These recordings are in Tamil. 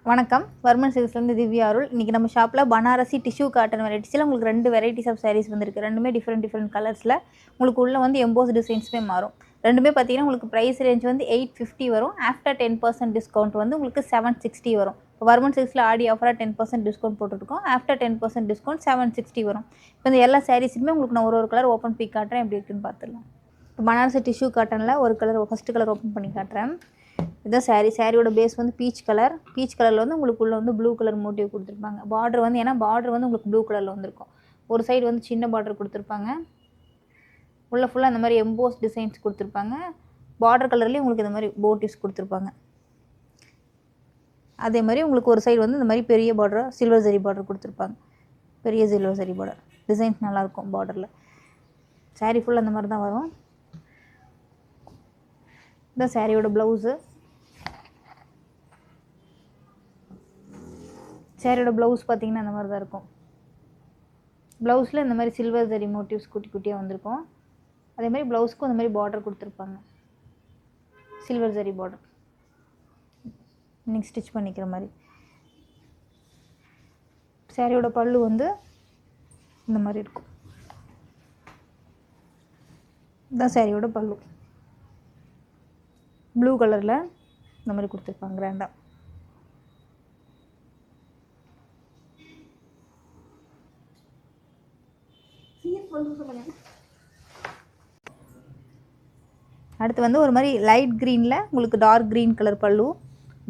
வணக்கம். வர்மன் சில்க்ஸ்லேருந்து திவ்யா அருள். இன்றைக்கி நம்ம ஷாப்பில் பனாரசி டிஷ்யூ காட்டன் வெரைட்டிஸில் உங்களுக்கு 2 வெரைட்டிஸ் ஆஃப் சாரீஸ் வந்துருக்கு. ரெண்டுமே டிஃப்ரெண்ட் கலர்ஸில் உங்களுக்கு உள்ளே வந்து எம்போஸ் டிசைன்ஸுமே மாறும். ரெண்டுமே பார்த்தீங்கன்னா உங்களுக்கு ப்ரைஸ் ரேஞ்ச் வந்து 850 வரும். ஆஃப்டர் 10% டிஸ்கவுண்ட் வந்து உங்களுக்கு 760 வரும். இப்போ வர்மன் சில்க்ஸில் ஆடி ஆஃபராக 10% டிஸ்கவுண்ட் போட்டுருக்கோம். ஆஃப்டர் 10% டிஸ்கவுண்ட் 760 வரும். இப்போ இந்த எல்லா சாரீஸுமே உங்களுக்கு நான் ஒரு கலர் ஓப்பன் பண்ணி காட்டுறேன். எப்படி இருக்குன்னு பார்த்துடலாம். இப்போ பனாரசி டிஷ்யூ காட்டனில் ஒரு கலர் ஃபஸ்ட்டு கலர் ஓப்பன் பண்ணி காட்டுறேன். இதுதான் சாரியோட பேஸ் வந்து பீச் கலரில் வந்து உங்களுக்கு உள்ள வந்து ப்ளூ கலர் மோட்டிவ் கொடுத்துருப்பாங்க. பார்டர் வந்து ஏன்னா பார்டர் வந்து உங்களுக்கு ப்ளூ கலரில் வந்துருக்கும். ஒரு சைடு வந்து சின்ன பார்டர் கொடுத்துருப்பாங்க. உள்ள ஃபுல்லாக இந்த மாதிரி எம்போஸ் டிசைன்ஸ் கொடுத்துருப்பாங்க. பார்டர் கலர்லேயும் உங்களுக்கு இந்த மாதிரி மோட்டிவ்ஸ் கொடுத்துருப்பாங்க. அதே மாதிரி உங்களுக்கு ஒரு சைடு வந்து இந்த மாதிரி பெரிய பார்டர் சில்வர் ஜரி பார்டர் கொடுத்துருப்பாங்க. பெரிய சில்வர் ஜரி பார்டர் டிசைன்ஸ் நல்லாயிருக்கும். பார்டரில் சாரீ ஃபுல்லாக அந்த மாதிரி தான் வரும். இந்த சாரியோட ப்ளவுஸு, சாரியோட ப்ளவுஸ் பார்த்திங்கன்னா இந்த மாதிரி தான் இருக்கும். ப்ளவுஸில் இந்த மாதிரி சில்வர் ஜரி மோட்டிவ்ஸ் குட்டி குட்டியாக வந்திருக்கும். அதே மாதிரி ப்ளவுஸ்க்கும் இந்த மாதிரி பார்டர் கொடுத்துருப்பாங்க. சில்வர் ஜரி பார்டர் இன்னைக்கு ஸ்டிச் பண்ணிக்கிற மாதிரி. சாரியோட பல்லு வந்து இந்த மாதிரி இருக்கும். இதுதான் சாரியோட பல்லு. ப்ளூ கலரில் இந்த மாதிரி கொடுத்துருப்பாங்க கிராண்டாக. அடுத்து வந்து ஒரு மாதிரி லைட் க்ரீனில் உங்களுக்கு டார்க் க்ரீன் கலர் பல்லு,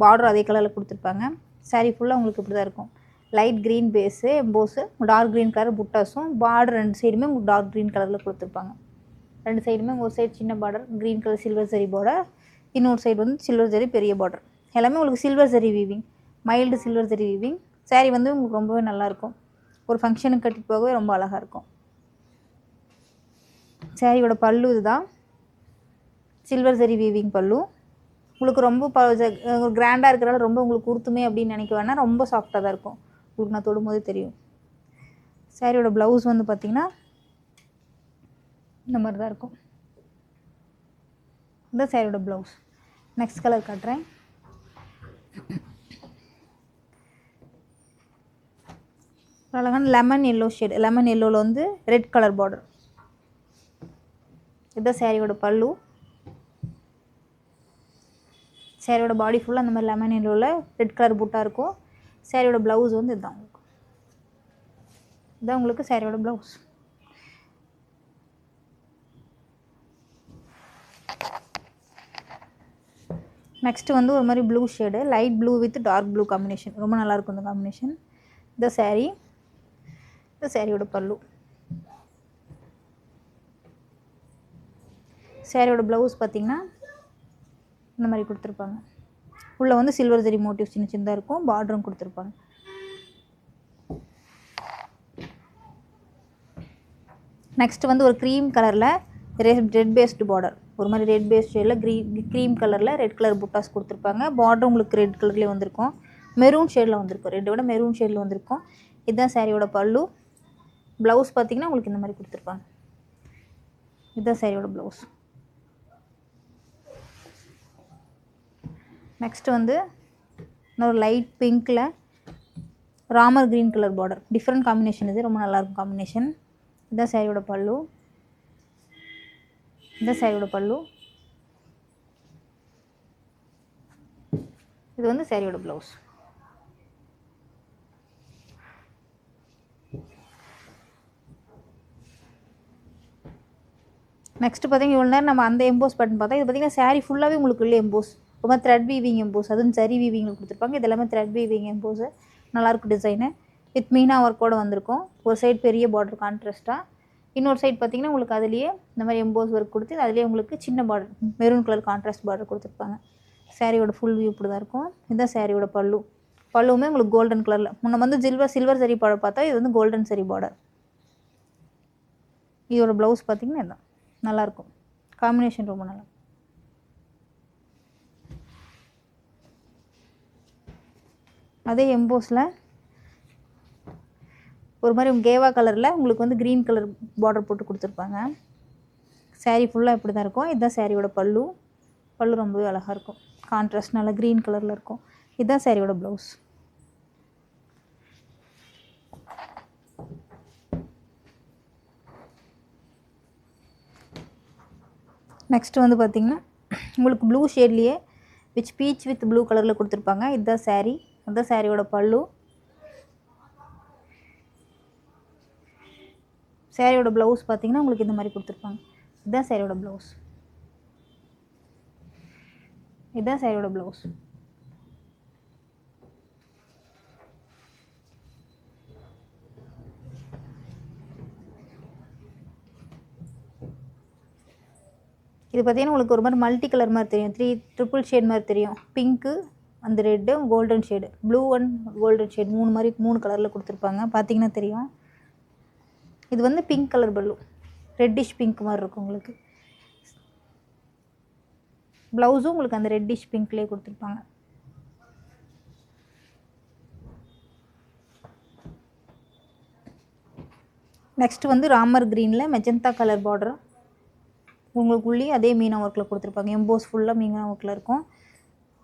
பார்டர் அதே கலரில் கொடுத்துருப்பாங்க. சாரீ ஃபுல்லாக உங்களுக்கு இப்படி தான் இருக்கும். Light green base emboss, dark green colour புட்டாஸும், பார்டர் 2 சைடுமே உங்களுக்கு டார்க் க்ரீன் கலரில் கொடுத்துருப்பாங்க. 2 சைடுமே ஒரு சைடு சின்ன border green colour silver zari border, இன்னொரு சைடு வந்து சில்வர் ஜரி பெரிய பார்டர். எல்லாமே உங்களுக்கு silver zari weaving, mild silver zari weaving. Sari வந்து உங்களுக்கு ரொம்பவே நல்லாயிருக்கும். ஒரு ஃபங்க்ஷனுக்கு கட்டிட்டு போகவே ரொம்ப அழகாக இருக்கும். சாரியோட பல்லு இதுதான். சில்வர் ஜரி வீவிங் பல்லு. உங்களுக்கு ரொம்ப கிராண்டாக இருக்கிறனால ரொம்ப உங்களுக்கு உறுத்துமே அப்படின்னு நினைக்க வேணால், ரொம்ப சாஃப்டாக தான் இருக்கும். உங்களுக்கு நான் தொடும்போதே தெரியும். சாரியோட ப்ளவுஸ் வந்து பார்த்திங்கன்னா இந்த மாதிரி தான் இருக்கும். இந்த சாரியோட ப்ளவுஸ். நெக்ஸ்ட் கலர் காட்டுறேன். அழகான லெமன் எல்லோ ஷேடு. லெமன் எல்லோவில் வந்து ரெட் கலர் பார்டர். இதுதான் சாரியோட பல்லு. சாரியோட பாடி ஃபுல்லாக அந்த மாதிரி லெமன் எல்லோவில் ரெட் கலர் புட்டாக இருக்கும். சாரியோட ப்ளவுஸ் வந்து இதுதான் உங்களுக்கு. இதுதான் உங்களுக்கு சாரியோட ப்ளவுஸ். நெக்ஸ்ட்டு வந்து ஒரு மாதிரி blue shade, light blue with dark blue combination. ரொம்ப நல்லாயிருக்கும் இந்த காம்பினேஷன். இந்த சாரீ, இந்த சாரியோட பல்லு. சாரியோட ப்ளவுஸ் பார்த்திங்கன்னா இந்த மாதிரி கொடுத்துருப்பாங்க. உள்ளே வந்து சில்வர் ஜரி மோட்டிவ் சின்ன சின்னதாக இருக்கும். பார்டரும் கொடுத்துருப்பாங்க. நெக்ஸ்ட் வந்து ஒரு க்ரீம் கலரில் ரெட் பேஸ்டு பார்டர். ஒரு மாதிரி ரெட் பேஸ்ட் ஷேடில் க்ரீம் கலரில் ரெட் கலர் புட்டாஸ் கொடுத்துருப்பாங்க. பார்டர் உங்களுக்கு ரெட் கலர்லேயே வந்திருக்கும். மெரூன் ஷேடில் வந்திருக்கும். ரெட்டை விட மெரூன் ஷேடில் வந்திருக்கும். இதுதான் சாரியோட பல்லு. ப்ளவுஸ் பார்த்திங்கன்னா உங்களுக்கு இந்த மாதிரி கொடுத்துருப்பாங்க. இதுதான் சாரியோட ப்ளவுஸ். நெக்ஸ்ட்டு வந்து இன்னொரு லைட் பிங்க்கில் Ramar green colour border. Different combination. இது ரொம்ப நல்லாயிருக்கும் காம்பினேஷன். இதுதான் சாரியோட பல்லு. இந்த சாரியோட பல்லு. இது வந்து சாரியோட ப்ளவுஸ். நெக்ஸ்ட்டு பார்த்தீங்கன்னா இவ்வளோ நேரம் நம்ம அந்த எம்போஸ் பட்டன் பார்த்தா, இது பார்த்திங்கன்னா சாரீ ஃபுல்லாகவே உங்களுக்கு இல்லை எம்போஸ். ரொம்ப த்ரெட் வீவிங் எம்போஸ், அதுவும் சரி வீவிங்கில் கொடுத்துருப்பாங்க. இது எல்லாமே த்ரெட் வீவிங் எம்போஸு. நல்லாயிருக்கும் டிசைனு. வித் மீனா ஒர்க்கோடு வந்திருக்கும். ஒரு சைடு பெரிய பார்டர் கான்ட்ராஸ்ட்டாக, இன்னொரு சைடு பார்த்திங்கன்னா உங்களுக்கு அதுலேயே இந்த மாதிரி எம்போஸ் ஒர்க் கொடுத்து அதுலேயே உங்களுக்கு சின்ன border maroon colour contrast border கொடுத்துருப்பாங்க. சாரியோட ஃபுல் வியூ இப்படி தான் இருக்கும். இதுதான் சாரியோட பல்லு. பல்லுவுமே உங்களுக்கு கோல்டன் கலரில். முன்ன வந்து சில்வர் ஜரி பார்டர் பார்த்தா, இது வந்து கோல்டன் சரி பார்டர். இதோட ப்ளவுஸ் பார்த்திங்கன்னா இதுதான். நல்லாயிருக்கும் காம்பினேஷன். ரொம்ப நல்லா. அதே எம்போஸில் ஒரு மாதிரி கேவா கலரில் உங்களுக்கு வந்து க்ரீன் கலர் பார்டர் போட்டு கொடுத்துருப்பாங்க. சாரீ ஃபுல்லாக இப்படி தான் இருக்கும். இதுதான் சாரியோட பல்லு. ரொம்பவே அழகாக இருக்கும். கான்ட்ராஸ்ட் நல்லா க்ரீன் கலரில் இருக்கும். இதுதான் சாரியோட ப்ளவுஸ். நெக்ஸ்ட்டு வந்து பார்த்திங்கன்னா உங்களுக்கு ப்ளூ ஷேட்லேயே பீச் வித் ப்ளூ கலரில் கொடுத்துருப்பாங்க. இதுதான் சாரீ. அதுதான் சாரியோட பல்லு. சாரியோட ப்ளவுஸ் பார்த்திங்கன்னா உங்களுக்கு இந்த மாதிரி கொடுத்துருப்பாங்க. இதுதான் சாரியோட ப்ளவுஸ். இதுதான் சாரியோட ப்ளவுஸ். இது பார்த்திங்கன்னா உங்களுக்கு ஒரு மாதிரி மல்டி கலர் மாதிரி தெரியும். 3 ட்ரிபிள் ஷேட் மாதிரி தெரியும். பிங்க்கு, அந்த red, golden shade, blue and golden shade 3 கலரில் கொடுத்துருப்பாங்க. பார்த்திங்கன்னா தெரியும். இது வந்து பிங்க் கலர் பல்லு, ரெட்டிஷ் பிங்க் மாதிரி இருக்கும் உங்களுக்கு. ப்ளவுஸும் உங்களுக்கு அந்த ரெட்டிஷ் பிங்க்லேயே கொடுத்துருப்பாங்க. நெக்ஸ்ட்டு வந்து ராமர் க்ரீனில் மெஜந்தா கலர் பார்டர். உங்களுக்கு உள்ளே அதே மீனா ஒர்க்கில் கொடுத்துருப்பாங்க. எம்போஸ் ஃபுல்லாக மீனா ஒர்க்கில் இருக்கும்.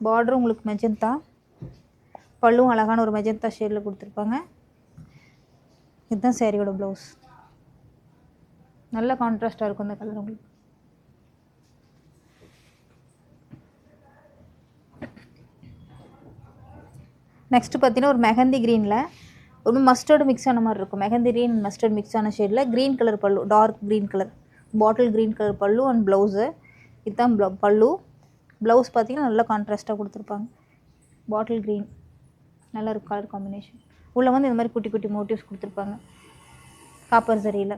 பார்டரும் உங்களுக்கு மெஜந்தா, பல்லும் அழகான ஒரு மெஜந்தா ஷேடில் கொடுத்துருப்பாங்க. இதுதான் சாரியோட ப்ளவுஸ். நல்ல கான்ட்ராஸ்ட்டாக இருக்கும் இந்த கலர் உங்களுக்கு. நெக்ஸ்ட்டு பார்த்தீங்கன்னா ஒரு மெஹந்தி க்ரீனில் ஒரு மஸ்டர்டு மிக்ஸ் ஆன மாதிரி இருக்கும். மெஹந்தி க்ரீன் மஸ்டர்ட் மிக்ஸ் ஆன ஷேடில் green colour pallu, dark green colour, bottle green colour pallu and blouse. இதுதான் பல்லு. ப்ளவுஸ் பார்த்திங்கன்னா நல்லா கான்ட்ராஸ்ட்டாக கொடுத்துருப்பாங்க. பாட்டில் க்ரீன் நல்ல ஒரு கலர் காம்பினேஷன். உள்ளே வந்து இந்த மாதிரி குட்டி குட்டி மோட்டிவ்ஸ் கொடுத்துருப்பாங்க காப்பர் சரியில்.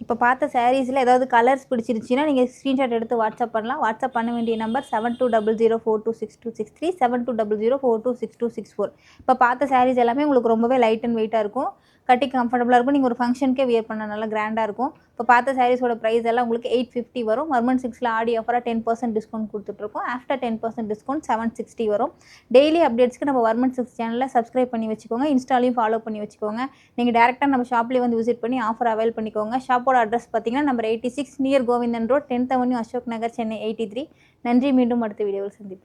இப்போ பார்த்த சாரீஸில் ஏதாவது கலர்ஸ் பிடிச்சிருச்சுன்னா நீங்கள் ஸ்க்ரீன்ஷாட் எடுத்து வாட்ஸ்அப் பண்ணலாம். வாட்ஸ்அப் பண்ண வேண்டிய நம்பர் 7200426263, 7200426264. இப்போ பார்த்த சாரீஸ் எல்லாமே உங்களுக்கு ரொம்பவே லைட் அண்ட் வெயிட்டாக இருக்கும். கட்டி கம்ஃபர்டபுளாக இருக்கும். நீங்கள் ஒரு ஃபங்க்ஷனுக்கே வியர் பண்ண நல்லா கிராண்டாக இருக்கும். இப்போ பார்த்த சாரீஸோட ப்ரைஸ் எல்லாம் உங்களுக்கு 850 வரும். வர்மன் 6ல் ஆடி ஆஃபராக 10% டிஸ்கவுண்ட் கொடுத்துட்ருக்கோம். ஆஃப்டர் 10% டிஸ்கவுண்ட் 760 வரும். டெய்லி அப்டேட்ஸ்க்கு நம்ம வர்மன் 6 சேனலில் சப்ஸ்கிரைப் பண்ணி வச்சுக்கோங்க. இன்ஸ்டாலையும் ஃபாலோ பண்ணி வச்சுக்கோங்க. நீங்கள் டேரெக்டாக நம்ம ஷாப்லேயே வந்து விசிட் பண்ணி ஆஃபர் அவைல் பண்ணிக்கோங்க. ஷாப்போட அட்ரஸ் பார்த்தீங்கன்னா number 86 near Govindan road, 10th avenue, Ashok Nagar, Chennai 83. நன்றி. மீண்டும் அடுத்த வீடியோவில் சந்திப்போம்.